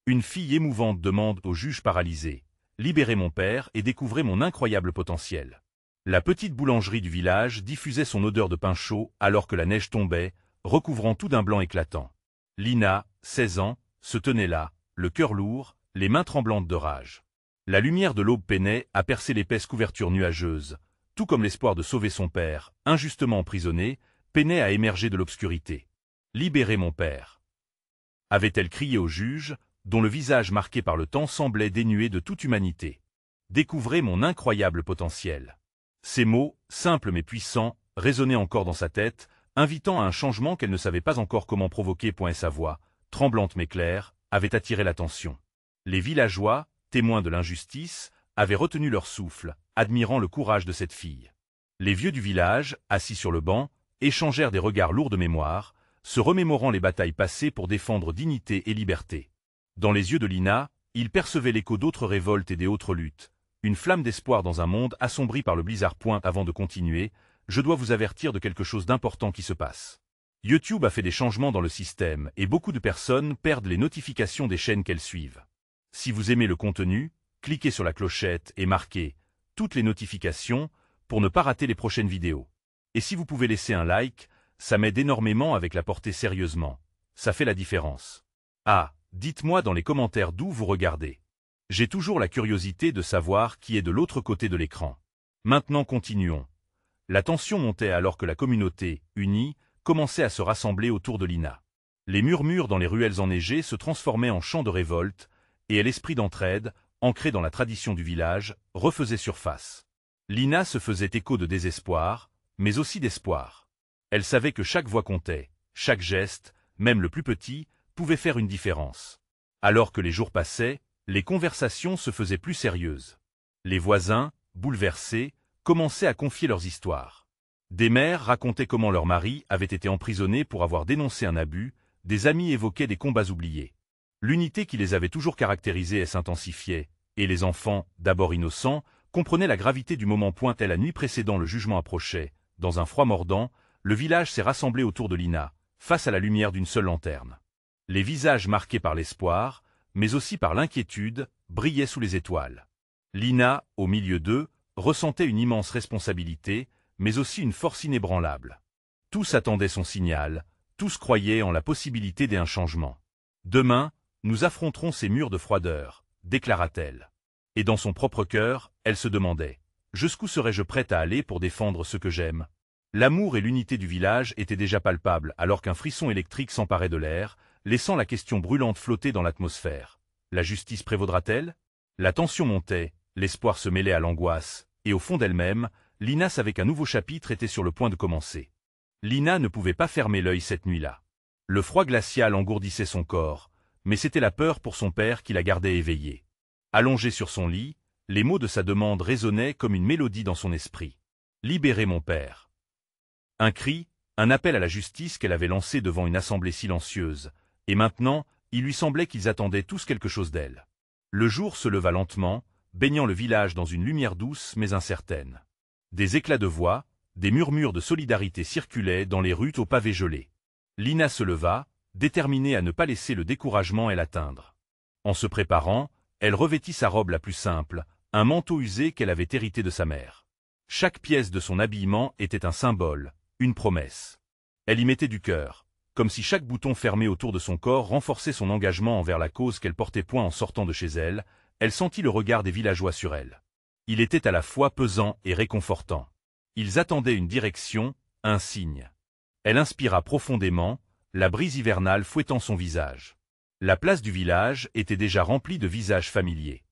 Une fille émouvante demande au juge paralysé: libérez mon père et découvrez mon incroyable potentiel. La petite boulangerie du village diffusait son odeur de pain chaud alors que la neige tombait, recouvrant tout d'un blanc éclatant. Lina, 16 ans, se tenait là, le cœur lourd, les mains tremblantes de rage. La lumière de l'aube peinait à percer l'épaisse couverture nuageuse, tout comme l'espoir de sauver son père, injustement emprisonné, peinait à émerger de l'obscurité. Libérez mon père. Avait-elle crié au juge, dont le visage marqué par le temps semblait dénué de toute humanité. Découvrez mon incroyable potentiel. Ces mots, simples mais puissants, résonnaient encore dans sa tête, invitant à un changement qu'elle ne savait pas encore comment provoquer. Sa voix, tremblante mais claire, avait attiré l'attention. Les villageois, témoins de l'injustice, avaient retenu leur souffle, admirant le courage de cette fille. Les vieux du village, assis sur le banc, échangèrent des regards lourds de mémoire, se remémorant les batailles passées pour défendre dignité et liberté. Dans les yeux de Lina, il percevait l'écho d'autres révoltes et d'autres luttes, une flamme d'espoir dans un monde assombri par le blizzard. Avant de continuer, je dois vous avertir de quelque chose d'important qui se passe. YouTube a fait des changements dans le système et beaucoup de personnes perdent les notifications des chaînes qu'elles suivent. Si vous aimez le contenu, cliquez sur la clochette et marquez « Toutes les notifications » pour ne pas rater les prochaines vidéos. Et si vous pouvez laisser un like, ça m'aide énormément avec la portée sérieusement. Ça fait la différence. Ah, dites-moi dans les commentaires d'où vous regardez. J'ai toujours la curiosité de savoir qui est de l'autre côté de l'écran. Maintenant continuons. La tension montait alors que la communauté, unie, commençait à se rassembler autour de Lina. Les murmures dans les ruelles enneigées se transformaient en chants de révolte, et l'esprit d'entraide, ancré dans la tradition du village, refaisait surface. Lina se faisait écho de désespoir, mais aussi d'espoir. Elle savait que chaque voix comptait, chaque geste, même le plus petit, pouvait faire une différence. Alors que les jours passaient, les conversations se faisaient plus sérieuses. Les voisins, bouleversés, commençaient à confier leurs histoires. Des mères racontaient comment leur mari avait été emprisonné pour avoir dénoncé un abus, des amis évoquaient des combats oubliés. L'unité qui les avait toujours caractérisés s'intensifiait, et les enfants, d'abord innocents, comprenaient la gravité du moment. La nuit précédant le jugement approchait, dans un froid mordant, le village s'est rassemblé autour de Lina, face à la lumière d'une seule lanterne. Les visages marqués par l'espoir, mais aussi par l'inquiétude, brillaient sous les étoiles. Lina, au milieu d'eux, ressentait une immense responsabilité, mais aussi une force inébranlable. Tous attendaient son signal, tous croyaient en la possibilité d'un changement. Demain, nous affronterons ces murs de froideur, déclara-t-elle. Et dans son propre cœur, elle se demandait: jusqu'où serais-je prête à aller pour défendre ce que j'aime? L'amour et l'unité du village étaient déjà palpables alors qu'un frisson électrique s'emparait de l'air, laissant la question brûlante flotter dans l'atmosphère. La justice prévaudra-t-elle? La tension montait, l'espoir se mêlait à l'angoisse, et au fond d'elle-même, Lina savait qu'un nouveau chapitre était sur le point de commencer. Lina ne pouvait pas fermer l'œil cette nuit-là. Le froid glacial engourdissait son corps, mais c'était la peur pour son père qui la gardait éveillée. Allongée sur son lit, les mots de sa demande résonnaient comme une mélodie dans son esprit. « Libérez mon père !» Un cri, un appel à la justice qu'elle avait lancé devant une assemblée silencieuse, et maintenant, il lui semblait qu'ils attendaient tous quelque chose d'elle. Le jour se leva lentement, baignant le village dans une lumière douce mais incertaine. Des éclats de voix, des murmures de solidarité circulaient dans les rues aux pavés gelés. Lina se leva, déterminée à ne pas laisser le découragement l'atteindre. En se préparant, elle revêtit sa robe la plus simple, un manteau usé qu'elle avait hérité de sa mère. Chaque pièce de son habillement était un symbole, une promesse. Elle y mettait du cœur, comme si chaque bouton fermé autour de son corps renforçait son engagement envers la cause qu'elle portait. En sortant de chez elle, elle sentit le regard des villageois sur elle. Il était à la fois pesant et réconfortant. Ils attendaient une direction, un signe. Elle inspira profondément, la brise hivernale fouettant son visage. La place du village était déjà remplie de visages familiers.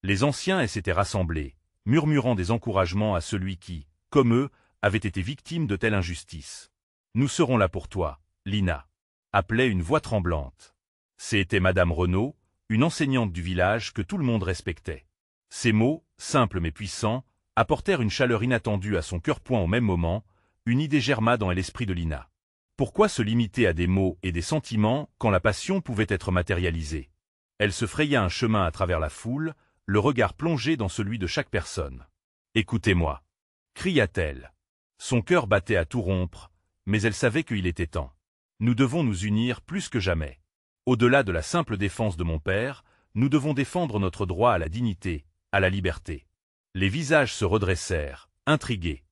Les anciens s'étaient rassemblés, murmurant des encouragements à celui qui, comme eux, avait été victime de telle injustice. « Nous serons là pour toi, Lina », appelait une voix tremblante. C'était Madame Renaud, une enseignante du village que tout le monde respectait. Ces mots, simples mais puissants, apportèrent une chaleur inattendue à son cœur. Au même moment, une idée germa dans l'esprit de Lina. Pourquoi se limiter à des mots et des sentiments quand la passion pouvait être matérialisée? Elle se fraya un chemin à travers la foule, le regard plongé dans celui de chaque personne. « Écoutez-moi » cria-t-elle. Son cœur battait à tout rompre, mais elle savait qu'il était temps. Nous devons nous unir plus que jamais. Au-delà de la simple défense de mon père, nous devons défendre notre droit à la dignité, à la liberté. » Les visages se redressèrent, intrigués.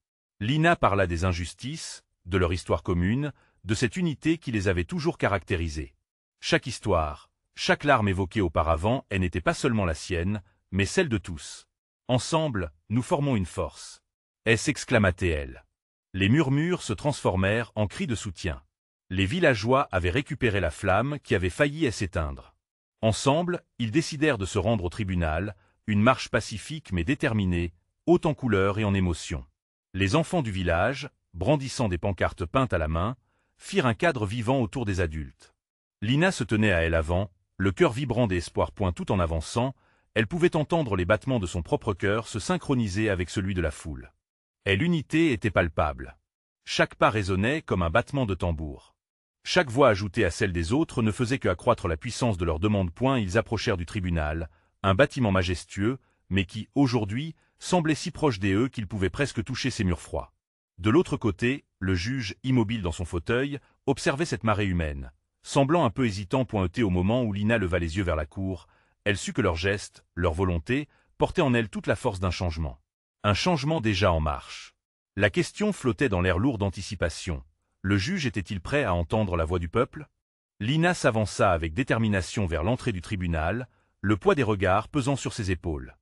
Lina parla des injustices, de leur histoire commune, de cette unité qui les avait toujours caractérisés. Chaque histoire, chaque larme évoquée auparavant, elle n'était pas seulement la sienne, mais celle de tous. « Ensemble, nous formons une force. » s'exclama-t-elle. Les murmures se transformèrent en cris de soutien. Les villageois avaient récupéré la flamme qui avait failli s'éteindre. Ensemble, ils décidèrent de se rendre au tribunal, une marche pacifique mais déterminée, haute en couleurs et en émotions. Les enfants du village, brandissant des pancartes peintes à la main, firent un cadre vivant autour des adultes. Lina se tenait à elle avant, le cœur vibrant d'espoir. Tout en avançant, elle pouvait entendre les battements de son propre cœur se synchroniser avec celui de la foule. Et l'unité était palpable. Chaque pas résonnait comme un battement de tambour. Chaque voix ajoutée à celle des autres ne faisait qu'accroître la puissance de leur demande. Ils approchèrent du tribunal, un bâtiment majestueux, mais qui, aujourd'hui, semblait si proche d'eux qu'ils pouvaient presque toucher ses murs froids. De l'autre côté, le juge, immobile dans son fauteuil, observait cette marée humaine. Semblant un peu hésitant. Au moment où Lina leva les yeux vers la cour, elle sut que leurs gestes, leur volonté, portaient en elle toute la force d'un changement. Un changement déjà en marche. La question flottait dans l'air lourd d'anticipation. Le juge était-il prêt à entendre la voix du peuple? Lina s'avança avec détermination vers l'entrée du tribunal, le poids des regards pesant sur ses épaules.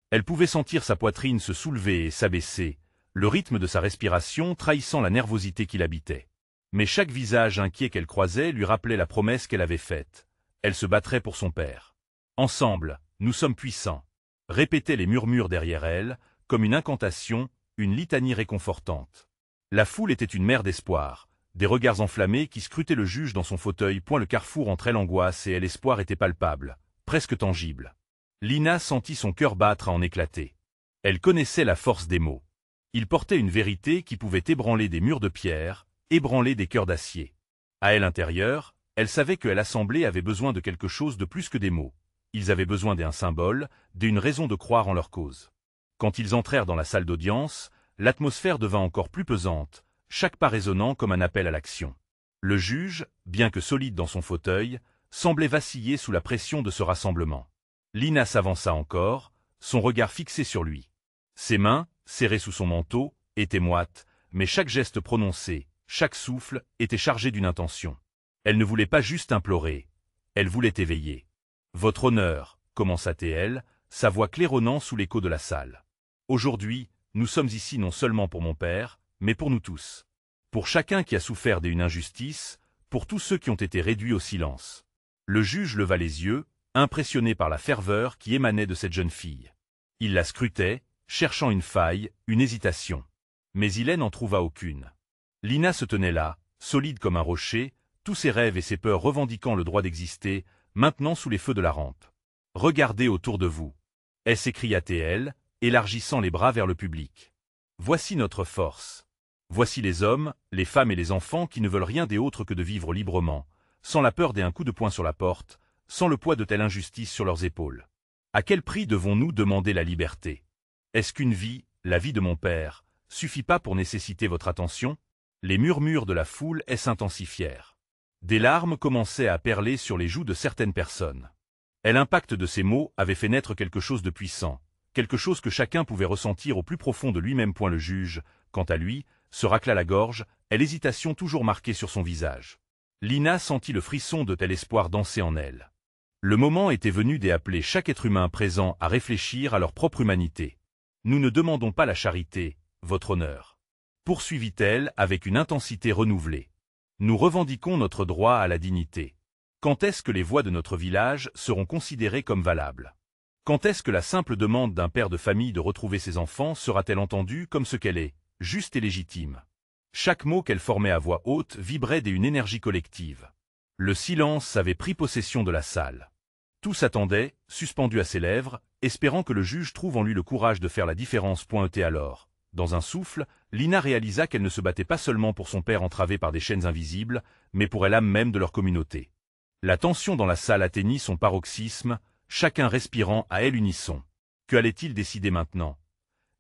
Elle pouvait sentir sa poitrine se soulever et s'abaisser, le rythme de sa respiration trahissant la nervosité qui l'habitait. Mais chaque visage inquiet qu'elle croisait lui rappelait la promesse qu'elle avait faite. Elle se battrait pour son père. « Ensemble, nous sommes puissants », répétaient les murmures derrière elle, comme une incantation, une litanie réconfortante. La foule était une mer d'espoir, des regards enflammés qui scrutaient le juge dans son fauteuil. Le carrefour entre elle l'angoisse et l'espoir était palpable, presque tangible. Lina sentit son cœur battre à en éclater. Elle connaissait la force des mots. Ils portaient une vérité qui pouvait ébranler des murs de pierre, ébranler des cœurs d'acier. À elle intérieure, elle savait que l'Assemblée avait besoin de quelque chose de plus que des mots. Ils avaient besoin d'un symbole, d'une raison de croire en leur cause. Quand ils entrèrent dans la salle d'audience, l'atmosphère devint encore plus pesante, chaque pas résonnant comme un appel à l'action. Le juge, bien que solide dans son fauteuil, semblait vaciller sous la pression de ce rassemblement. Lina s'avança encore, son regard fixé sur lui. Ses mains, serrées sous son manteau, étaient moites, mais chaque geste prononcé, chaque souffle, était chargé d'une intention. Elle ne voulait pas juste implorer, elle voulait éveiller. « Votre honneur », commença-t-elle, sa voix claironnant sous l'écho de la salle. « Aujourd'hui, nous sommes ici non seulement pour mon père, mais pour nous tous. Pour chacun qui a souffert d'une injustice, pour tous ceux qui ont été réduits au silence. » Le juge leva les yeux, impressionné par la ferveur qui émanait de cette jeune fille. Il la scrutait, cherchant une faille, une hésitation. Mais il n'en trouva aucune. Lina se tenait là, solide comme un rocher, tous ses rêves et ses peurs revendiquant le droit d'exister, maintenant sous les feux de la rampe. « Regardez autour de vous !» s'écria-t-elle, élargissant les bras vers le public. « Voici notre force. Voici les hommes, les femmes et les enfants qui ne veulent rien d'autre que de vivre librement, sans la peur d'un coup de poing sur la porte, sans le poids de telle injustice sur leurs épaules. À quel prix devons-nous demander la liberté? Est-ce qu'une vie, la vie de mon père, suffit pas pour nécessiter votre attention ?» Les murmures de la foule s'intensifièrent. Des larmes commençaient à perler sur les joues de certaines personnes. Et l'impact de ces mots avait fait naître quelque chose de puissant, quelque chose que chacun pouvait ressentir au plus profond de lui-même. Le juge, quant à lui, se racla la gorge, et l'hésitation toujours marquée sur son visage. Lina sentit le frisson de tel espoir danser en elle. Le moment était venu d'appeler chaque être humain présent à réfléchir à leur propre humanité. « Nous ne demandons pas la charité, votre honneur. » Poursuivit-elle avec une intensité renouvelée. « Nous revendiquons notre droit à la dignité. Quand est-ce que les voix de notre village seront considérées comme valables? Quand est-ce que la simple demande d'un père de famille de retrouver ses enfants sera-t-elle entendue comme ce qu'elle est, juste et légitime? » Chaque mot qu'elle formait à voix haute vibrait d'une énergie collective. Le silence avait pris possession de la salle. Tous attendaient, suspendus à ses lèvres, espérant que le juge trouve en lui le courage de faire la différence. Alors, dans un souffle, Lina réalisa qu'elle ne se battait pas seulement pour son père entravé par des chaînes invisibles, mais pour l'âme même de leur communauté. La tension dans la salle atteignit son paroxysme, chacun respirant à l'unisson. Que allait-il décider maintenant?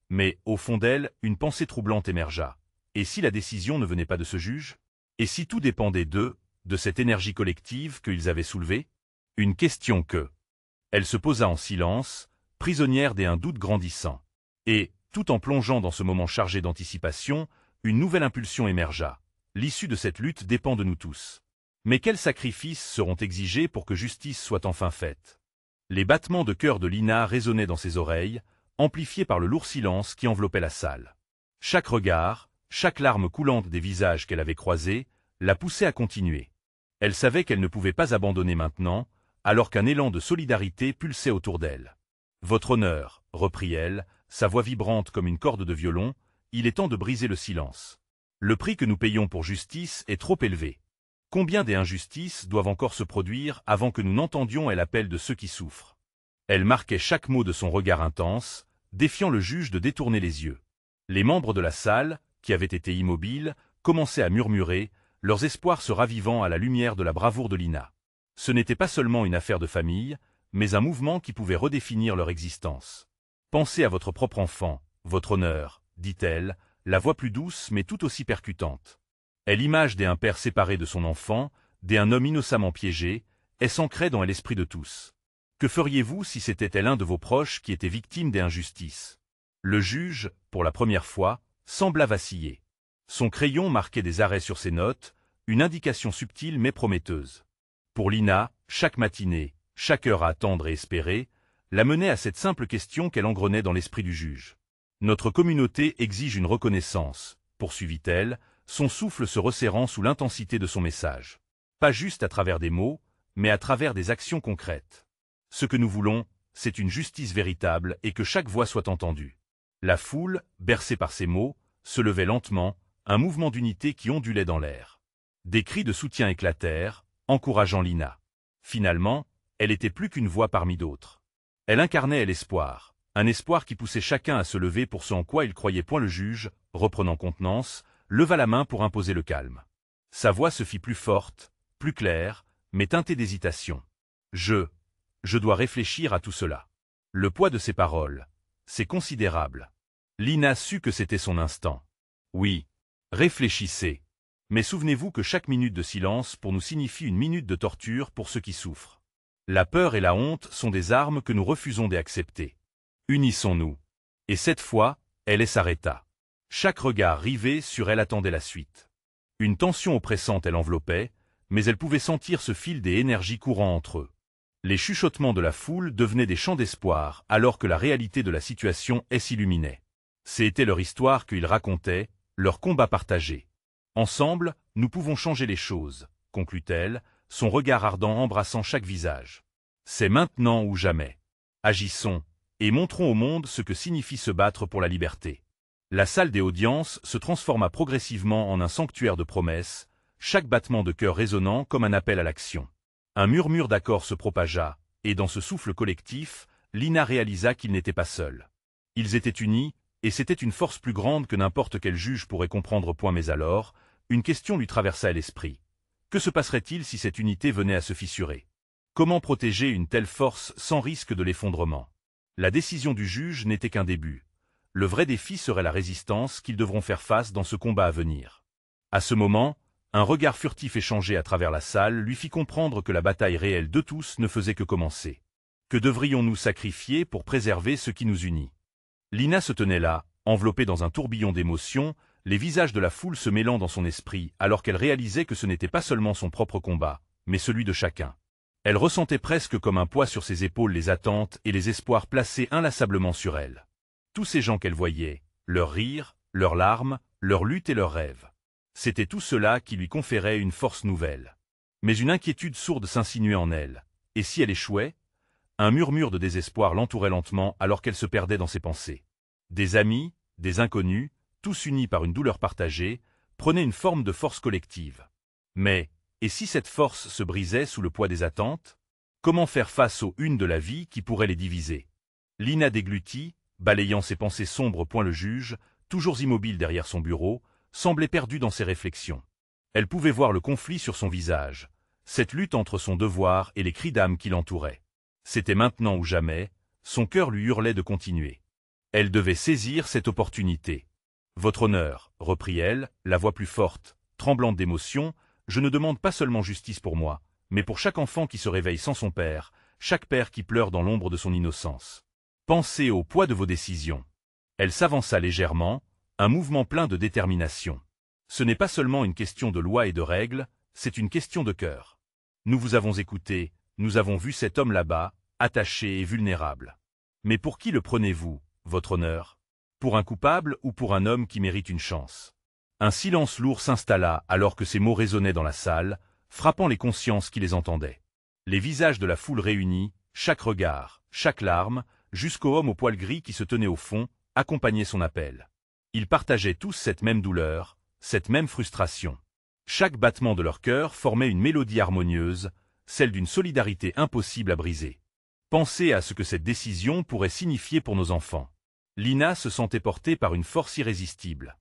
Mais, au fond d'elle, une pensée troublante émergea. Et si la décision ne venait pas de ce juge? Et si tout dépendait d'eux, de cette énergie collective qu'ils avaient soulevée? Une question que Elle se posa en silence, prisonnière d'un doute grandissant. Et, tout en plongeant dans ce moment chargé d'anticipation, une nouvelle impulsion émergea. L'issue de cette lutte dépend de nous tous. Mais quels sacrifices seront exigés pour que justice soit enfin faite? Les battements de cœur de Lina résonnaient dans ses oreilles, amplifiés par le lourd silence qui enveloppait la salle. Chaque regard, chaque larme coulante des visages qu'elle avait croisés, la poussait à continuer. Elle savait qu'elle ne pouvait pas abandonner maintenant, alors qu'un élan de solidarité pulsait autour d'elle. « Votre honneur, » reprit-elle, sa voix vibrante comme une corde de violon, « il est temps de briser le silence. Le prix que nous payons pour justice est trop élevé. Combien d'injustices doivent encore se produire avant que nous n'entendions l'appel de ceux qui souffrent ?» Elle marquait chaque mot de son regard intense, défiant le juge de détourner les yeux. Les membres de la salle, qui avaient été immobiles, commençaient à murmurer, leurs espoirs se ravivant à la lumière de la bravoure de Lina. Ce n'était pas seulement une affaire de famille, mais un mouvement qui pouvait redéfinir leur existence. « Pensez à votre propre enfant, votre honneur, » dit-elle, la voix plus douce mais tout aussi percutante. Et l'image d'un père séparé de son enfant, d'un homme innocemment piégé, est s'ancrait dans l'esprit de tous. Que feriez-vous si c'était l'un de vos proches qui était victime d'injustice? Le juge, pour la première fois, sembla vaciller. Son crayon marquait des arrêts sur ses notes, une indication subtile mais prometteuse. Pour Lina, chaque matinée, chaque heure à attendre et espérer, la menait à cette simple question qu'elle engrenait dans l'esprit du juge. « Notre communauté exige une reconnaissance », poursuivit-elle, son souffle se resserrant sous l'intensité de son message. Pas juste à travers des mots, mais à travers des actions concrètes. Ce que nous voulons, c'est une justice véritable et que chaque voix soit entendue. La foule, bercée par ces mots, se levait lentement, un mouvement d'unité qui ondulait dans l'air. Des cris de soutien éclatèrent, encourageant Lina. Finalement, elle était plus qu'une voix parmi d'autres. Elle incarnait l'espoir, un espoir qui poussait chacun à se lever pour ce en quoi il croyait point. Le juge, reprenant contenance, leva la main pour imposer le calme. Sa voix se fit plus forte, plus claire, mais teintée d'hésitation. Je dois réfléchir à tout cela. Le poids de ses paroles, c'est considérable. Lina sut que c'était son instant. Oui, réfléchissez. Mais souvenez-vous que chaque minute de silence pour nous signifie une minute de torture pour ceux qui souffrent. La peur et la honte sont des armes que nous refusons d'accepter. Unissons-nous. Et cette fois, elle s'arrêta. Chaque regard rivé sur elle attendait la suite. Une tension oppressante elle enveloppait, mais elle pouvait sentir ce fil des énergies courant entre eux. Les chuchotements de la foule devenaient des chants d'espoir alors que la réalité de la situation s'illuminait. C'était leur histoire qu'ils racontaient, leur combat partagé. Ensemble, nous pouvons changer les choses, conclut-elle, son regard ardent embrassant chaque visage. C'est maintenant ou jamais. Agissons, et montrons au monde ce que signifie se battre pour la liberté. La salle des audiences se transforma progressivement en un sanctuaire de promesses, chaque battement de cœur résonnant comme un appel à l'action. Un murmure d'accords se propagea, et dans ce souffle collectif, Lina réalisa qu'ils n'étaient pas seuls. Ils étaient unis, et c'était une force plus grande que n'importe quel juge pourrait comprendre. Mais alors, une question lui traversa l'esprit. Que se passerait-il si cette unité venait à se fissurer? Comment protéger une telle force sans risque de l'effondrement? La décision du juge n'était qu'un début. Le vrai défi serait la résistance qu'ils devront faire face dans ce combat à venir. À ce moment, un regard furtif échangé à travers la salle lui fit comprendre que la bataille réelle de tous ne faisait que commencer. Que devrions-nous sacrifier pour préserver ce qui nous unit? Lina se tenait là, enveloppée dans un tourbillon d'émotions, les visages de la foule se mêlant dans son esprit alors qu'elle réalisait que ce n'était pas seulement son propre combat, mais celui de chacun. Elle ressentait presque comme un poids sur ses épaules les attentes et les espoirs placés inlassablement sur elle. Tous ces gens qu'elle voyait, leurs rires, leurs larmes, leurs luttes et leurs rêves. C'était tout cela qui lui conférait une force nouvelle. Mais une inquiétude sourde s'insinuait en elle. Et si elle échouait? Un murmure de désespoir l'entourait lentement alors qu'elle se perdait dans ses pensées. Des amis, des inconnus, tous unis par une douleur partagée, prenaient une forme de force collective. Mais, et si cette force se brisait sous le poids des attentes? Comment faire face aux unes de la vie qui pourraient les diviser? Lina déglutit, balayant ses pensées sombres. Le juge, toujours immobile derrière son bureau, semblait perdu dans ses réflexions. Elle pouvait voir le conflit sur son visage, cette lutte entre son devoir et les cris d'âme qui l'entouraient. C'était maintenant ou jamais, son cœur lui hurlait de continuer. Elle devait saisir cette opportunité. « Votre honneur, » reprit-elle, la voix plus forte, tremblante d'émotion, « je ne demande pas seulement justice pour moi, mais pour chaque enfant qui se réveille sans son père, chaque père qui pleure dans l'ombre de son innocence. Pensez au poids de vos décisions. Elle s'avança légèrement, un mouvement plein de détermination. Ce n'est pas seulement une question de loi et de règles, c'est une question de cœur. Nous vous avons écouté, nous avons vu cet homme là-bas, attaché et vulnérable. Mais pour qui le prenez-vous, votre honneur? Pour un coupable ou pour un homme qui mérite une chance? Un silence lourd s'installa alors que ces mots résonnaient dans la salle, frappant les consciences qui les entendaient. Les visages de la foule réunis, chaque regard, chaque larme, jusqu'au homme au poil gris qui se tenait au fond, accompagnaient son appel. Ils partageaient tous cette même douleur, cette même frustration. Chaque battement de leur cœur formait une mélodie harmonieuse, celle d'une solidarité impossible à briser. Pensez à ce que cette décision pourrait signifier pour nos enfants. Lina se sentait portée par une force irrésistible.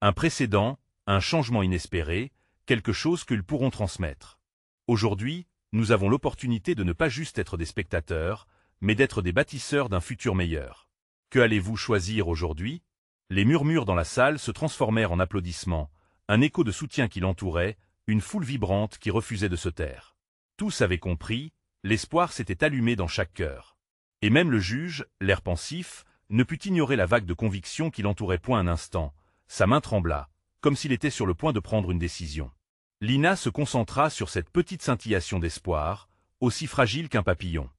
Un précédent, un changement inespéré, quelque chose qu'ils pourront transmettre. Aujourd'hui, nous avons l'opportunité de ne pas juste être des spectateurs, mais d'être des bâtisseurs d'un futur meilleur. Que allez-vous choisir aujourd'hui? Les murmures dans la salle se transformèrent en applaudissements, un écho de soutien qui l'entourait, une foule vibrante qui refusait de se taire. Tous avaient compris, l'espoir s'était allumé dans chaque cœur. Et même le juge, l'air pensif, ne put ignorer la vague de conviction qui l'entourait point un instant. Sa main trembla, comme s'il était sur le point de prendre une décision. Lina se concentra sur cette petite scintillation d'espoir, aussi fragile qu'un papillon.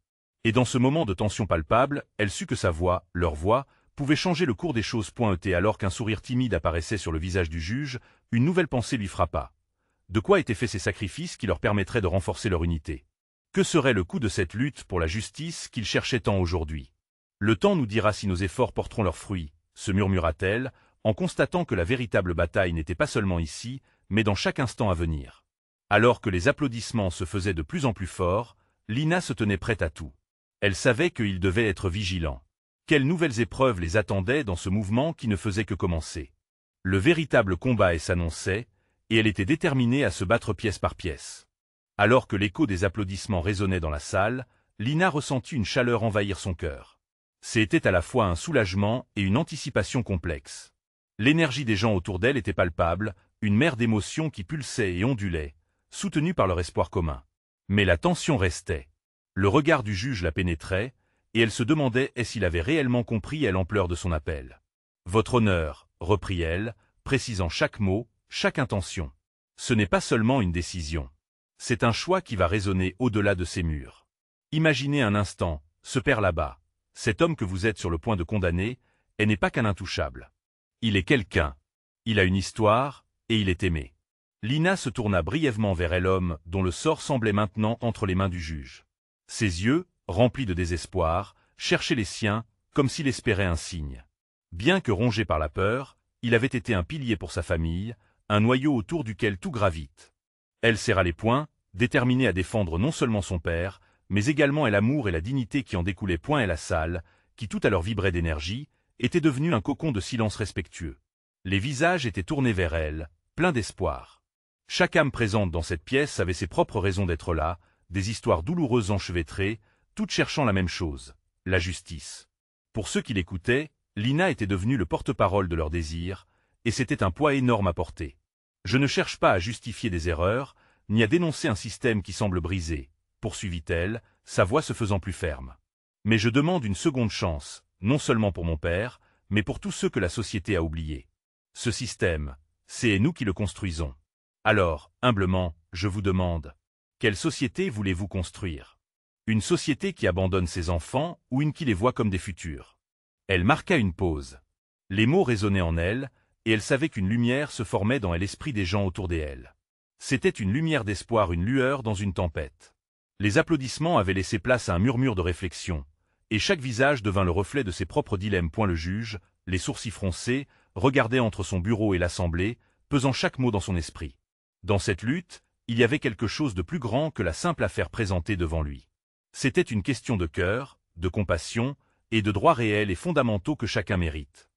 Et dans ce moment de tension palpable, elle sut que sa voix, leur voix, pouvait changer le cours des choses. Alors qu'un sourire timide apparaissait sur le visage du juge, une nouvelle pensée lui frappa. De quoi étaient faits ces sacrifices qui leur permettraient de renforcer leur unité? Que serait le coût de cette lutte pour la justice qu'ils cherchaient tant aujourd'hui? Le temps nous dira si nos efforts porteront leurs fruits, se murmura-t-elle, en constatant que la véritable bataille n'était pas seulement ici, mais dans chaque instant à venir. Alors que les applaudissements se faisaient de plus en plus forts, Lina se tenait prête à tout. Elle savait qu'ils devaient être vigilants. Quelles nouvelles épreuves les attendaient dans ce mouvement qui ne faisait que commencer? Le véritable combat s'annonçait, et elle était déterminée à se battre pièce par pièce. Alors que l'écho des applaudissements résonnait dans la salle, Lina ressentit une chaleur envahir son cœur. C'était à la fois un soulagement et une anticipation complexe. L'énergie des gens autour d'elle était palpable, une mer d'émotions qui pulsait et ondulait, soutenue par leur espoir commun. Mais la tension restait. Le regard du juge la pénétrait, et elle se demandait s'il avait réellement compris l'ampleur de son appel. « Votre honneur », reprit-elle, précisant chaque mot, chaque intention. Ce n'est pas seulement une décision. C'est un choix qui va résonner au-delà de ces murs. Imaginez un instant, ce père là-bas, cet homme que vous êtes sur le point de condamner, n'est pas qu'un intouchable. Il est quelqu'un. Il a une histoire, et il est aimé. Lina se tourna brièvement vers l'homme dont le sort semblait maintenant entre les mains du juge. Ses yeux, remplis de désespoir, cherchaient les siens, comme s'il espérait un signe. Bien que rongé par la peur, il avait été un pilier pour sa famille, un noyau autour duquel tout gravite. Elle serra les poings, déterminée à défendre non seulement son père, mais également l'amour et la dignité qui en découlaient. Et la salle, qui tout à l'heure vibrait d'énergie, était devenue un cocon de silence respectueux. Les visages étaient tournés vers elle, pleins d'espoir. Chaque âme présente dans cette pièce avait ses propres raisons d'être là, des histoires douloureuses enchevêtrées, toutes cherchant la même chose, la justice. Pour ceux qui l'écoutaient, Lina était devenue le porte-parole de leurs désirs, et c'était un poids énorme à porter. Je ne cherche pas à justifier des erreurs, ni à dénoncer un système qui semble brisé, poursuivit-elle, sa voix se faisant plus ferme. Mais je demande une seconde chance, non seulement pour mon père, mais pour tous ceux que la société a oubliés. Ce système, c'est nous qui le construisons. Alors, humblement, je vous demande, quelle société voulez-vous construire? Une société qui abandonne ses enfants ou une qui les voit comme des futurs? Elle marqua une pause. Les mots résonnaient en elle, et elle savait qu'une lumière se formait dans l'esprit des gens autour d'elle. C'était une lumière d'espoir, une lueur dans une tempête. Les applaudissements avaient laissé place à un murmure de réflexion, et chaque visage devint le reflet de ses propres dilemmes. Le juge, les sourcils froncés, regardait entre son bureau et l'assemblée, pesant chaque mot dans son esprit. Dans cette lutte, il y avait quelque chose de plus grand que la simple affaire présentée devant lui. C'était une question de cœur, de compassion, et de droits réels et fondamentaux que chacun mérite.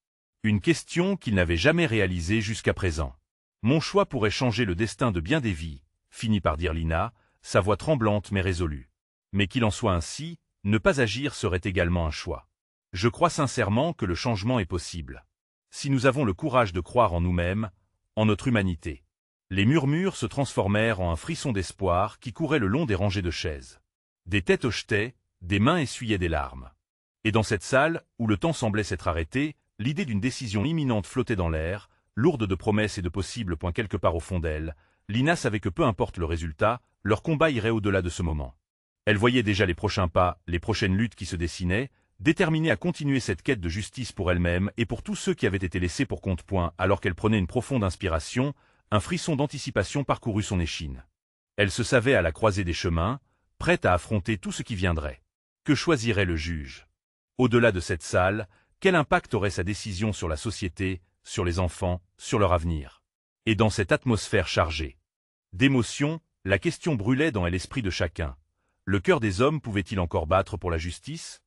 Une question qu'il n'avait jamais réalisée jusqu'à présent. Mon choix pourrait changer le destin de bien des vies, finit par dire Lina, sa voix tremblante mais résolue. Mais qu'il en soit ainsi, ne pas agir serait également un choix. Je crois sincèrement que le changement est possible. Si nous avons le courage de croire en nous-mêmes, en notre humanité. Les murmures se transformèrent en un frisson d'espoir qui courait le long des rangées de chaises. Des têtes hochetaient, des mains essuyaient des larmes. Et dans cette salle, où le temps semblait s'être arrêté, l'idée d'une décision imminente flottait dans l'air, lourde de promesses et de possibles points quelque part au fond d'elle. Lina savait que peu importe le résultat, leur combat irait au-delà de ce moment. Elle voyait déjà les prochains pas, les prochaines luttes qui se dessinaient, déterminée à continuer cette quête de justice pour elle-même et pour tous ceux qui avaient été laissés pour compte-point alors qu'elle prenait une profonde inspiration, un frisson d'anticipation parcourut son échine. Elle se savait à la croisée des chemins, prête à affronter tout ce qui viendrait. Que choisirait le juge? Au-delà de cette salle, quel impact aurait sa décision sur la société, sur les enfants, sur leur avenir? Et dans cette atmosphère chargée d'émotions, la question brûlait dans l'esprit de chacun. Le cœur des hommes pouvait-il encore battre pour la justice?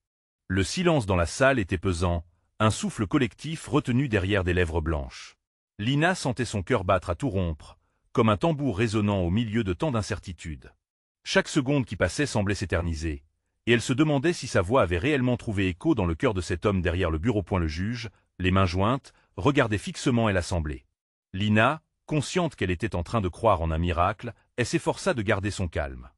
Le silence dans la salle était pesant, un souffle collectif retenu derrière des lèvres blanches. Lina sentait son cœur battre à tout rompre, comme un tambour résonnant au milieu de tant d'incertitudes. Chaque seconde qui passait semblait s'éterniser, et elle se demandait si sa voix avait réellement trouvé écho dans le cœur de cet homme derrière le bureau. Le juge, les mains jointes, regardait fixement l'assemblée. Lina, consciente qu'elle était en train de croire en un miracle, elle s'efforça de garder son calme.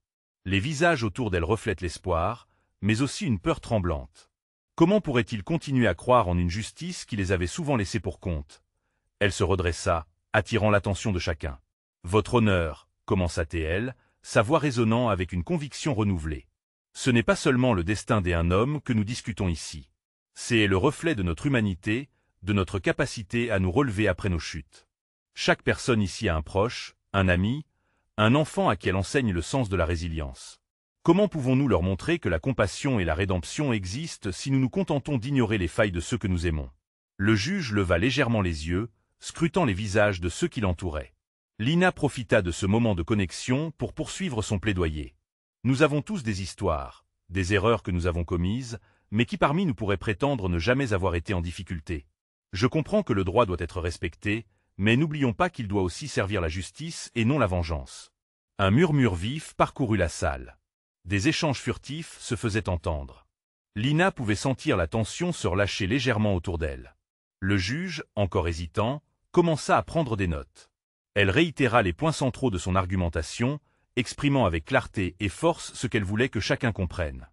Les visages autour d'elle reflètent l'espoir, mais aussi une peur tremblante. Comment pourrait-il continuer à croire en une justice qui les avait souvent laissés pour compte? Elle se redressa, attirant l'attention de chacun. « Votre honneur », commença-t-elle, sa voix résonnant avec une conviction renouvelée. « Ce n'est pas seulement le destin d'un homme que nous discutons ici. C'est le reflet de notre humanité, de notre capacité à nous relever après nos chutes. Chaque personne ici a un proche, un ami, un enfant à qui elle enseigne le sens de la résilience. Comment pouvons-nous leur montrer que la compassion et la rédemption existent si nous nous contentons d'ignorer les failles de ceux que nous aimons? » Le juge leva légèrement les yeux, scrutant les visages de ceux qui l'entouraient. Lina profita de ce moment de connexion pour poursuivre son plaidoyer. « Nous avons tous des histoires, des erreurs que nous avons commises, mais qui parmi nous pourraient prétendre ne jamais avoir été en difficulté? Je comprends que le droit doit être respecté, mais n'oublions pas qu'il doit aussi servir la justice et non la vengeance. » Un murmure vif parcourut la salle. Des échanges furtifs se faisaient entendre. Lina pouvait sentir la tension se relâcher légèrement autour d'elle. Le juge, encore hésitant, commença à prendre des notes. Elle réitéra les points centraux de son argumentation, exprimant avec clarté et force ce qu'elle voulait que chacun comprenne.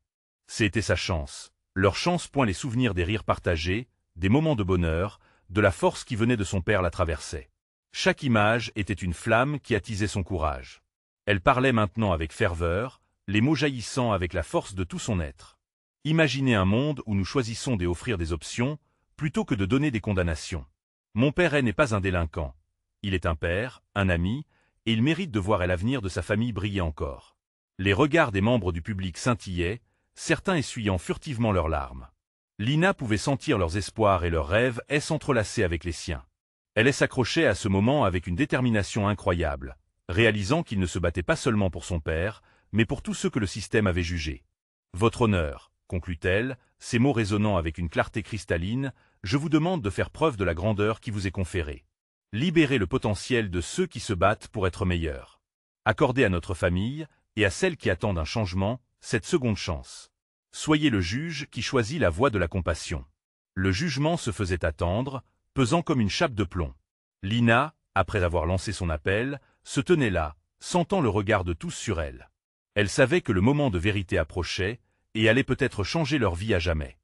C'était sa chance. Leur chance, point les souvenirs des rires partagés, des moments de bonheur, de la force qui venait de son père la traversait. Chaque image était une flamme qui attisait son courage. Elle parlait maintenant avec ferveur, les mots jaillissant avec la force de tout son être. Imaginez un monde où nous choisissons d'offrir des options, plutôt que de donner des condamnations. Mon père n'est pas un délinquant. Il est un père, un ami, et il mérite de voir l'avenir de sa famille briller encore. Les regards des membres du public scintillaient, certains essuyant furtivement leurs larmes. Lina pouvait sentir leurs espoirs et leurs rêves s'entrelacer avec les siens. Elle s'accrochait à ce moment avec une détermination incroyable, réalisant qu'il ne se battait pas seulement pour son père, mais pour tous ceux que le système avait jugés. « Votre honneur », conclut-elle, ses mots résonnant avec une clarté cristalline, « je vous demande de faire preuve de la grandeur qui vous est conférée. Libérez le potentiel de ceux qui se battent pour être meilleurs. Accordez à notre famille, et à celles qui attendent un changement, cette seconde chance. Soyez le juge qui choisit la voie de la compassion. » Le jugement se faisait attendre, pesant comme une chape de plomb. Lina, après avoir lancé son appel, se tenait là, sentant le regard de tous sur elle. Elle savait que le moment de vérité approchait, et allait peut-être changer leur vie à jamais.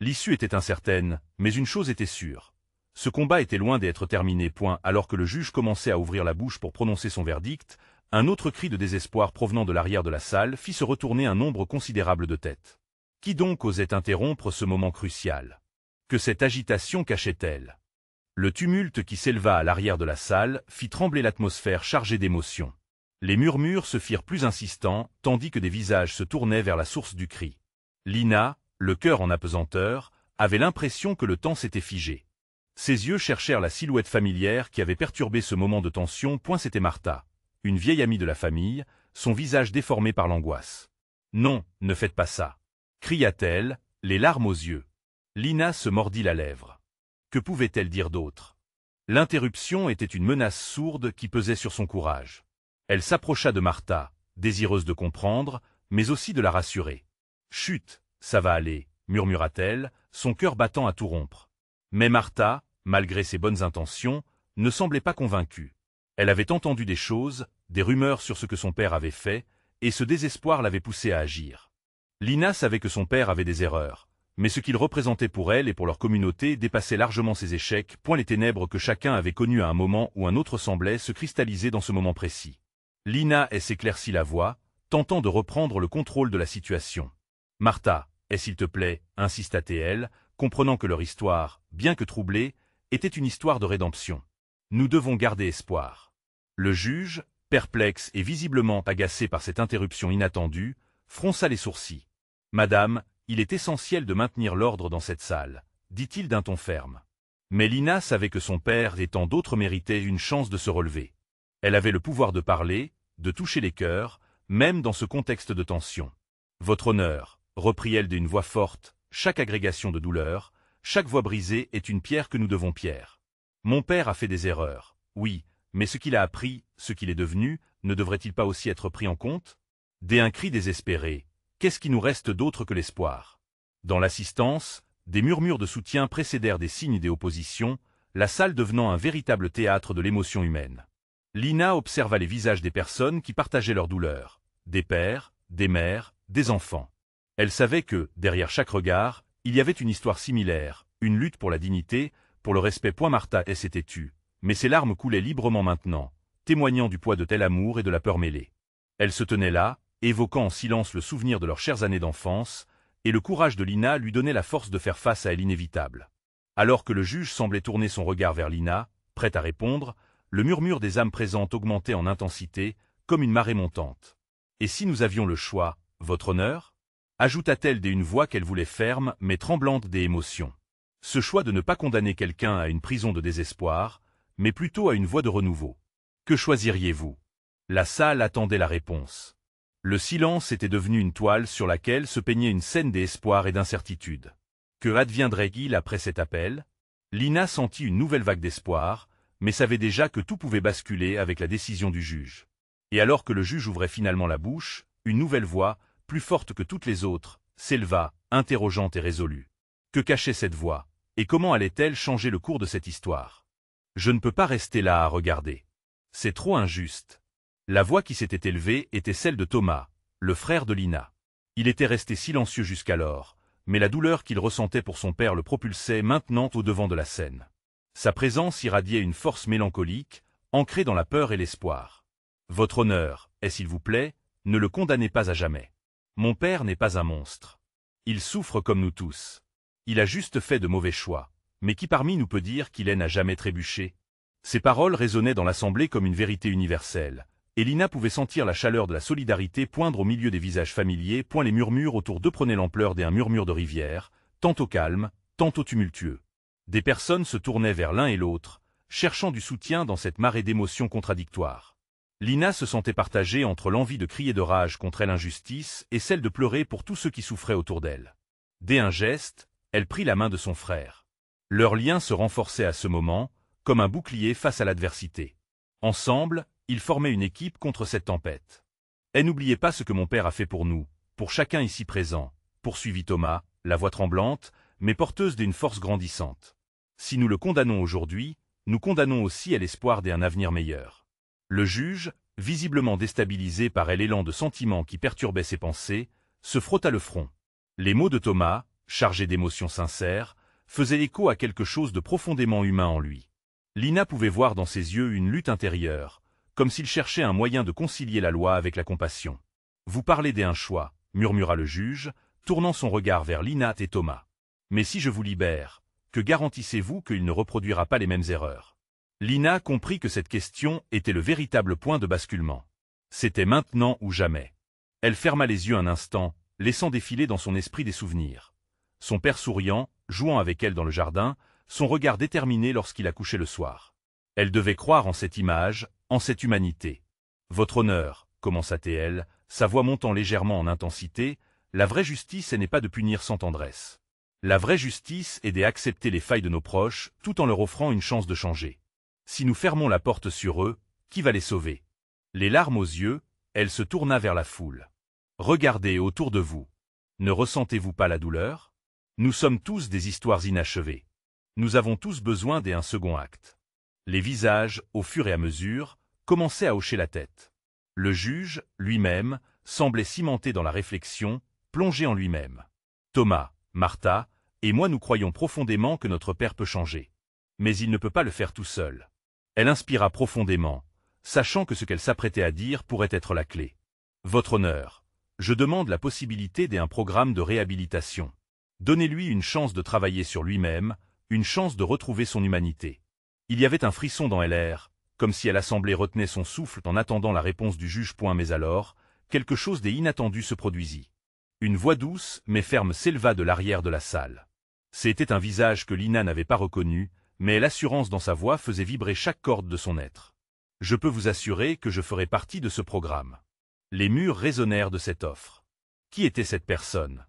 L'issue était incertaine, mais une chose était sûre. Ce combat était loin d'être terminé. Alors que le juge commençait à ouvrir la bouche pour prononcer son verdict, un autre cri de désespoir provenant de l'arrière de la salle fit se retourner un nombre considérable de têtes. Qui donc osait interrompre ce moment crucial? Que cette agitation cachait-elle? Le tumulte qui s'éleva à l'arrière de la salle fit trembler l'atmosphère chargée d'émotions. Les murmures se firent plus insistants, tandis que des visages se tournaient vers la source du cri. Lina, le cœur en apesanteur, avait l'impression que le temps s'était figé. Ses yeux cherchèrent la silhouette familière qui avait perturbé ce moment de tension. C'était Martha, une vieille amie de la famille, son visage déformé par l'angoisse. « Non, ne faites pas ça !» cria-t-elle, les larmes aux yeux. Lina se mordit la lèvre. Que pouvait-elle dire d'autre? L'interruption était une menace sourde qui pesait sur son courage. Elle s'approcha de Martha, désireuse de comprendre, mais aussi de la rassurer. « Chut, ça va aller », murmura-t-elle, son cœur battant à tout rompre. Mais Martha, malgré ses bonnes intentions, ne semblait pas convaincue. Elle avait entendu des choses, des rumeurs sur ce que son père avait fait, et ce désespoir l'avait poussée à agir. Lina savait que son père avait des erreurs, mais ce qu'il représentait pour elle et pour leur communauté dépassait largement ses échecs, point les ténèbres que chacun avait connues à un moment ou un autre semblaient se cristalliser dans ce moment précis. Lina s'éclaircit la voix, tentant de reprendre le contrôle de la situation. « Martha, s'il te plaît, insista-t-elle, comprenant que leur histoire, bien que troublée, était une histoire de rédemption. Nous devons garder espoir. » Le juge, perplexe et visiblement agacé par cette interruption inattendue, fronça les sourcils. « Madame, il est essentiel de maintenir l'ordre dans cette salle, dit-il d'un ton ferme. Mais Lina savait que son père et tant d'autres méritaient une chance de se relever. Elle avait le pouvoir de parler, de toucher les cœurs, même dans ce contexte de tension. « Votre honneur, reprit-elle d'une voix forte, chaque agrégation de douleur, chaque voix brisée est une pierre que nous devons pierre. Mon père a fait des erreurs, oui, mais ce qu'il a appris, ce qu'il est devenu, ne devrait-il pas aussi être pris en compte? Dès un cri désespéré, qu'est-ce qui nous reste d'autre que l'espoir? Dans l'assistance, des murmures de soutien précédèrent des signes des oppositions, la salle devenant un véritable théâtre de l'émotion humaine. Lina observa les visages des personnes qui partageaient leur douleur, des pères, des mères, des enfants. Elle savait que, derrière chaque regard, il y avait une histoire similaire, une lutte pour la dignité, pour le respect. Martha s'était tue, mais ses larmes coulaient librement maintenant, témoignant du poids de tel amour et de la peur mêlée. Elle se tenait là, évoquant en silence le souvenir de leurs chères années d'enfance, et le courage de Lina lui donnait la force de faire face à l'inévitable. Alors que le juge semblait tourner son regard vers Lina, prête à répondre, le murmure des âmes présentes augmentait en intensité, comme une marée montante. « Et si nous avions le choix, votre honneur » ajouta-t-elle d'une voix qu'elle voulait ferme mais tremblante des émotions. Ce choix de ne pas condamner quelqu'un à une prison de désespoir, mais plutôt à une voie de renouveau. Que choisiriez-vous? La salle attendait la réponse. Le silence était devenu une toile sur laquelle se peignait une scène d'espoir et d'incertitude. Que adviendrait-il après cet appel? Lina sentit une nouvelle vague d'espoir, mais savait déjà que tout pouvait basculer avec la décision du juge. Et alors que le juge ouvrait finalement la bouche, une nouvelle voix, plus forte que toutes les autres, s'éleva, interrogeante et résolue. Que cachait cette voix, et comment allait-elle changer le cours de cette histoire? Je ne peux pas rester là à regarder. C'est trop injuste. La voix qui s'était élevée était celle de Thomas, le frère de Lina. Il était resté silencieux jusqu'alors, mais la douleur qu'il ressentait pour son père le propulsait maintenant au devant de la scène. Sa présence irradiait une force mélancolique, ancrée dans la peur et l'espoir. Votre honneur, s'il vous plaît, ne le condamnez pas à jamais. Mon père n'est pas un monstre. Il souffre comme nous tous. Il a juste fait de mauvais choix. Mais qui parmi nous peut dire qu'il n'a jamais trébuché? Ces paroles résonnaient dans l'assemblée comme une vérité universelle, et Lina pouvait sentir la chaleur de la solidarité poindre au milieu des visages familiers. Les murmures autour d'eux prenaient l'ampleur d'un murmure de rivière, tantôt calme, tantôt tumultueux. Des personnes se tournaient vers l'un et l'autre, cherchant du soutien dans cette marée d'émotions contradictoires. Lina se sentait partagée entre l'envie de crier de rage contre l'injustice et celle de pleurer pour tous ceux qui souffraient autour d'elle. Dès un geste, elle prit la main de son frère. Leur lien se renforçait à ce moment, comme un bouclier face à l'adversité. Ensemble, ils formaient une équipe contre cette tempête. « Et n'oubliez pas ce que mon père a fait pour nous, pour chacun ici présent, » poursuivit Thomas, la voix tremblante, mais porteuse d'une force grandissante. « Si nous le condamnons aujourd'hui, nous condamnons aussi à l'espoir d'un avenir meilleur. » Le juge, visiblement déstabilisé par l'élan de sentiments qui perturbait ses pensées, se frotta le front. Les mots de Thomas, chargés d'émotions sincères, faisaient écho à quelque chose de profondément humain en lui. Lina pouvait voir dans ses yeux une lutte intérieure, comme s'il cherchait un moyen de concilier la loi avec la compassion. « Vous parlez d'un choix, » murmura le juge, tournant son regard vers Lina et Thomas. « Mais si je vous libère, que garantissez-vous qu'il ne reproduira pas les mêmes erreurs? » Lina comprit que cette question était le véritable point de basculement. C'était maintenant ou jamais. Elle ferma les yeux un instant, laissant défiler dans son esprit des souvenirs. Son père souriant, jouant avec elle dans le jardin, son regard déterminé lorsqu'il a couché le soir. Elle devait croire en cette image, en cette humanité. « Votre honneur, » commença-t-elle, sa voix montant légèrement en intensité, « la vraie justice n'est pas de punir sans tendresse. La vraie justice est d'accepter les failles de nos proches, tout en leur offrant une chance de changer. Si nous fermons la porte sur eux, qui va les sauver? » Les larmes aux yeux, elle se tourna vers la foule. « Regardez autour de vous. Ne ressentez-vous pas la douleur? Nous sommes tous des histoires inachevées. Nous avons tous besoin d'un second acte. » Les visages, au fur et à mesure, commençaient à hocher la tête. Le juge, lui-même, semblait cimenté dans la réflexion, plongé en lui-même. Thomas, Martha, et moi nous croyons profondément que notre Père peut changer. Mais il ne peut pas le faire tout seul. Elle inspira profondément, sachant que ce qu'elle s'apprêtait à dire pourrait être la clé. Votre honneur, je demande la possibilité d'un programme de réhabilitation. Donnez-lui une chance de travailler sur lui-même, une chance de retrouver son humanité. Il y avait un frisson dans LR, comme si l'assemblée retenait son souffle en attendant la réponse du juge. Mais alors, quelque chose d'inattendu se produisit. Une voix douce mais ferme s'éleva de l'arrière de la salle. C'était un visage que Lina n'avait pas reconnu, mais l'assurance dans sa voix faisait vibrer chaque corde de son être. Je peux vous assurer que je ferai partie de ce programme. Les murs résonnèrent de cette offre. Qui était cette personne?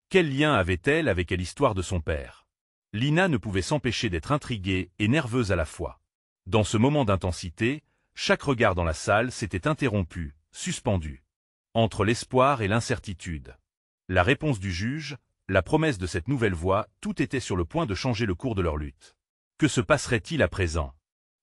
Quel lien avait-elle avec l'histoire de son père? Lina ne pouvait s'empêcher d'être intriguée et nerveuse à la fois. Dans ce moment d'intensité, chaque regard dans la salle s'était interrompu, suspendu. Entre l'espoir et l'incertitude. La réponse du juge, la promesse de cette nouvelle voix, tout était sur le point de changer le cours de leur lutte. Que se passerait-il à présent?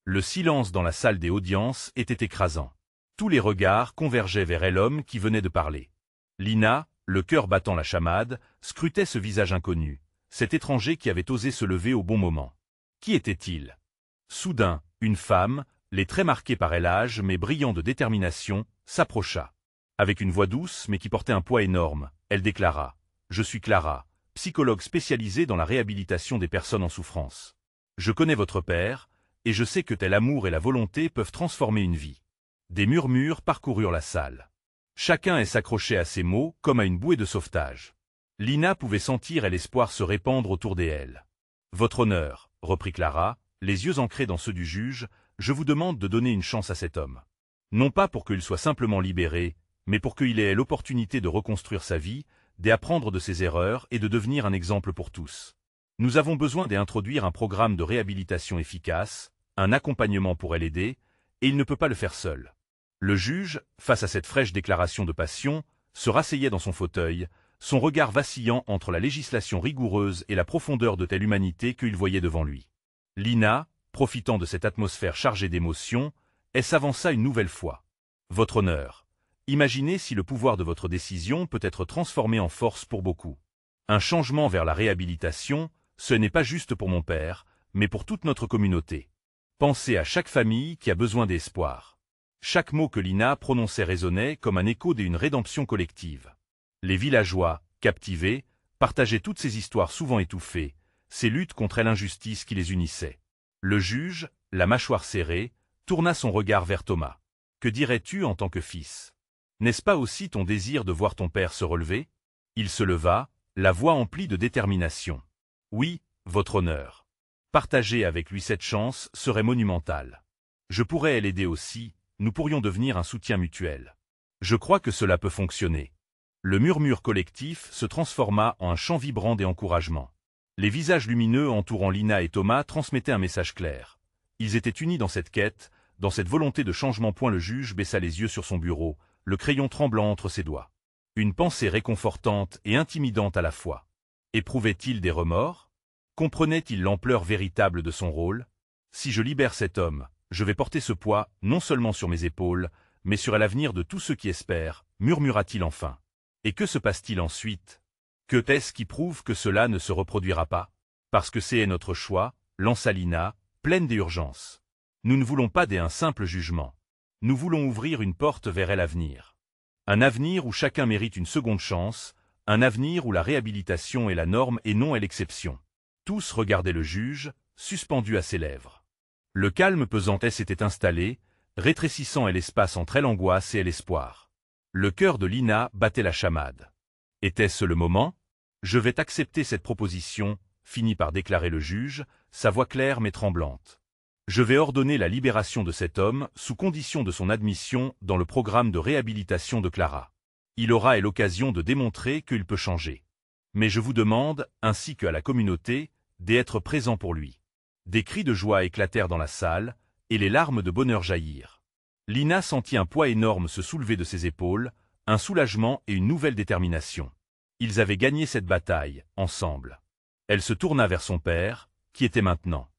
Le silence dans la salle des audiences était écrasant. Tous les regards convergeaient vers l'homme qui venait de parler. Lina, le cœur battant la chamade, scrutait ce visage inconnu, cet étranger qui avait osé se lever au bon moment. Qui était-il? Soudain, une femme, les traits marqués par l'âge mais brillants de détermination, s'approcha. Avec une voix douce mais qui portait un poids énorme, elle déclara « Je suis Clara, psychologue spécialisée dans la réhabilitation des personnes en souffrance. Je connais votre père, et je sais que tel amour et la volonté peuvent transformer une vie. » Des murmures parcoururent la salle. Chacun s'accrochait à ces mots comme à une bouée de sauvetage. Lina pouvait sentir l'espoir se répandre autour d'elle. « Votre honneur, » reprit Clara, les yeux ancrés dans ceux du juge, « je vous demande de donner une chance à cet homme. Non pas pour qu'il soit simplement libéré, mais pour qu'il ait l'opportunité de reconstruire sa vie, d'apprendre de ses erreurs et de devenir un exemple pour tous. Nous avons besoin d'introduire un programme de réhabilitation efficace, un accompagnement pour l'aider, et il ne peut pas le faire seul. » Le juge, face à cette fraîche déclaration de passion, se rasseyait dans son fauteuil, son regard vacillant entre la législation rigoureuse et la profondeur de telle humanité qu'il voyait devant lui. Lina, profitant de cette atmosphère chargée d'émotions, elle s'avança une nouvelle fois. « Votre honneur, imaginez si le pouvoir de votre décision peut être transformé en force pour beaucoup. Un changement vers la réhabilitation, ce n'est pas juste pour mon père, mais pour toute notre communauté. Pensez à chaque famille qui a besoin d'espoir. » Chaque mot que Lina prononçait résonnait comme un écho d'une rédemption collective. Les villageois, captivés, partageaient toutes ces histoires souvent étouffées, ces luttes contre l'injustice qui les unissaient. Le juge, la mâchoire serrée, tourna son regard vers Thomas. « Que dirais-tu en tant que fils? N'est-ce pas aussi ton désir de voir ton père se relever ?» Il se leva, la voix emplie de détermination. « Oui, votre honneur. Partager avec lui cette chance serait monumental. Je pourrais l'aider aussi, nous pourrions devenir un soutien mutuel. Je crois que cela peut fonctionner. » Le murmure collectif se transforma en un chant vibrant d'encouragement. Les visages lumineux entourant Lina et Thomas transmettaient un message clair. Ils étaient unis dans cette quête, dans cette volonté de changement. Le juge baissa les yeux sur son bureau, le crayon tremblant entre ses doigts. Une pensée réconfortante et intimidante à la fois. Éprouvait-il des remords? Comprenait-il l'ampleur véritable de son rôle? Si je libère cet homme, je vais porter ce poids non seulement sur mes épaules, mais sur l'avenir de tous ceux qui espèrent, murmura-t-il enfin. Et que se passe-t-il ensuite? Que est-ce qui prouve que cela ne se reproduira pas? Parce que c'est notre choix, lança Lina, pleine d'urgence. Nous ne voulons pas un simple jugement. Nous voulons ouvrir une porte vers l'avenir. Un avenir où chacun mérite une seconde chance, un avenir où la réhabilitation est la norme et non l'exception. Tous regardaient le juge, suspendu à ses lèvres. Le calme pesant s'était installé, rétrécissant l'espace entre l'angoisse et l'espoir. Le cœur de Lina battait la chamade. Était-ce le moment? Je vais accepter cette proposition, finit par déclarer le juge, sa voix claire mais tremblante. Je vais ordonner la libération de cet homme sous condition de son admission dans le programme de réhabilitation de Clara. Il aura l'occasion de démontrer qu'il peut changer. Mais je vous demande, ainsi qu'à la communauté, d'être présent pour lui. Des cris de joie éclatèrent dans la salle, et les larmes de bonheur jaillirent. Lina sentit un poids énorme se soulever de ses épaules, un soulagement et une nouvelle détermination. Ils avaient gagné cette bataille, ensemble. Elle se tourna vers son père, qui était maintenant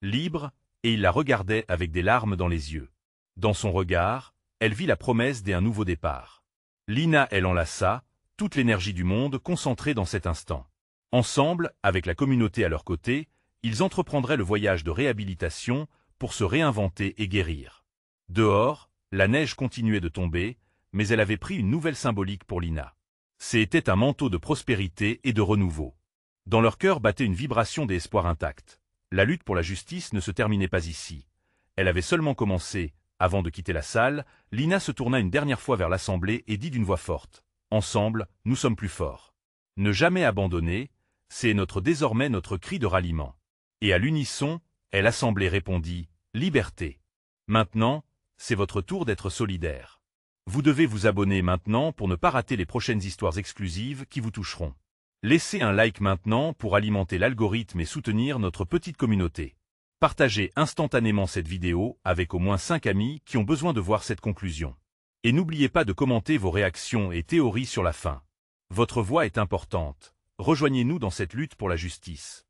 libre, et il la regardait avec des larmes dans les yeux. Dans son regard, elle vit la promesse d'un nouveau départ. Lina l'enlaça, toute l'énergie du monde concentrée dans cet instant. Ensemble, avec la communauté à leur côté, ils entreprendraient le voyage de réhabilitation pour se réinventer et guérir. Dehors, la neige continuait de tomber, mais elle avait pris une nouvelle symbolique pour Lina. C'était un manteau de prospérité et de renouveau. Dans leur cœur battait une vibration d'espoir intact. La lutte pour la justice ne se terminait pas ici. Elle avait seulement commencé. Avant de quitter la salle, Lina se tourna une dernière fois vers l'assemblée et dit d'une voix forte « Ensemble, nous sommes plus forts. Ne jamais abandonner, c'est désormais notre cri de ralliement. » Et à l'unisson, l'assemblée répondit « Liberté. » Maintenant, c'est votre tour d'être solidaire. Vous devez vous abonner maintenant pour ne pas rater les prochaines histoires exclusives qui vous toucheront. Laissez un like maintenant pour alimenter l'algorithme et soutenir notre petite communauté. Partagez instantanément cette vidéo avec au moins 5 amis qui ont besoin de voir cette conclusion. Et n'oubliez pas de commenter vos réactions et théories sur la fin. Votre voix est importante. Rejoignez-nous dans cette lutte pour la justice.